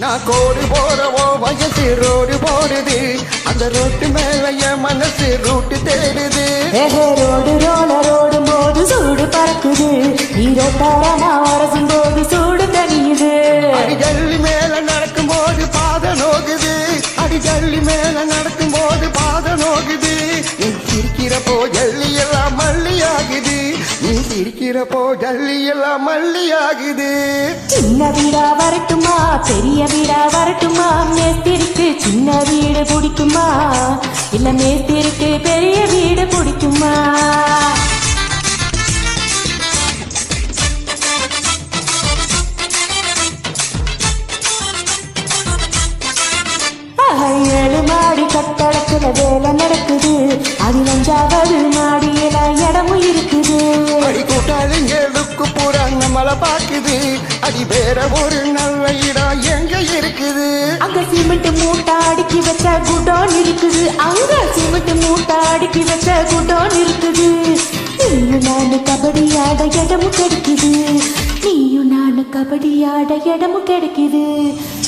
நான் கோடு போறவோ வயசு ரோடு போடுது அந்த ரோட்டு மேல என் மனசு ரூட்டு தேடுது ரோடு ரோடும் போது சூடு பறக்குது நீ ரோட்டார நான் அரசும் போது சூடு தனியுது அடிஜல்லி மேல நடக்கும் போது பாத நோகுது அடிஜல்லி மேல நடக்கும் போது பாத நோகுது நீ சிரிக்கிறப்போ ஜல்லி எல்லாம் மல்லி ஆகுது நீ சிரிக்கிறப்போ ஜல்லி எல்லாம் மல்லி ஆகுது சின்ன வீடா வரட்டுமா பெரிய வீடா வரட்டுமா மேஸ்திருக்கு சின்ன வீடு பிடிக்குமா இல்ல மேஸ்திருக்கு பெரிய வீடு பிடிக்குமா ஏழு மாடி கட்டடத்துல வேலை நடக்குது அது 5வது மாடியில இடமும் இருக்குது அடி கூட்டாளிங்களுக்கு பூரா நம்மள பாக்குது அடி வேற ஒரு நல்ல இடம் எங்க இருக்குது அங்க சிமெண்ட் மூட்டை அடுக்கி வச்ச குடோன் இருக்குது அங்க சிமெண்ட் மூட்டை அடுக்கி வச்ச குடோன் இருக்குது நீயும் நானு கபடி ஆட இடமும் கிடைக்குது நீயும் நானு கபடி ஆட இடமும் கிடைக்குது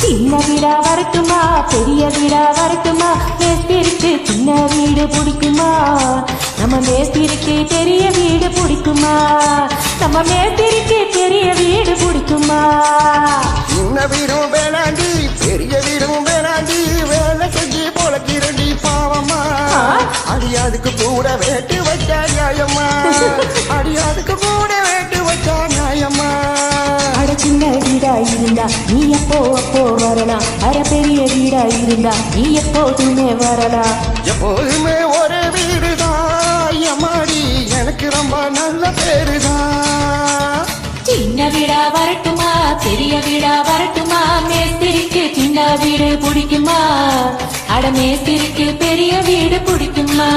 சின்ன வீடா வரட்டுமா பெரிய வீடா வரட்டுமா மேஸ்திருக்கு சின்ன வீடு பிடிக்குமா நம்ம மேஸ்திருக்கு பெரிய வீடு பிடிக்குமா நம்ம மேஸ்திருக்கு பெரிய வீடு பிடிக்குமா சின்ன வீடும் வேளாண்டி பெரிய வீடும் வேளாண்டி வேலை செஞ்சு பொழக்கிறண்டி பாவமா அடி அதுக்கு கூட வேட்டு வச்சா நியாயமா அடி அதுக்கு கூட வேட்டு வச்சா நியாயமா அட சின்ன வீடா இருந்தா நீ எப்போ அப்போ வரலாம் அட பெரிய வீடா இருந்தா நீ எப்போதுமே வரலாம் எப்போதுமே ஒரே வீடுதான் எம்மாடி எனக்கு ரொம்ப நல்ல பேருதான் சின்ன வீடா வரட்டுமா பெரிய வீடா வரட்டுமா மேஸ்திரிக்கு சின்ன வீடு பிடிக்குமா அட மேஸ்திரிக்கு பெரிய வீடு பிடிக்குமா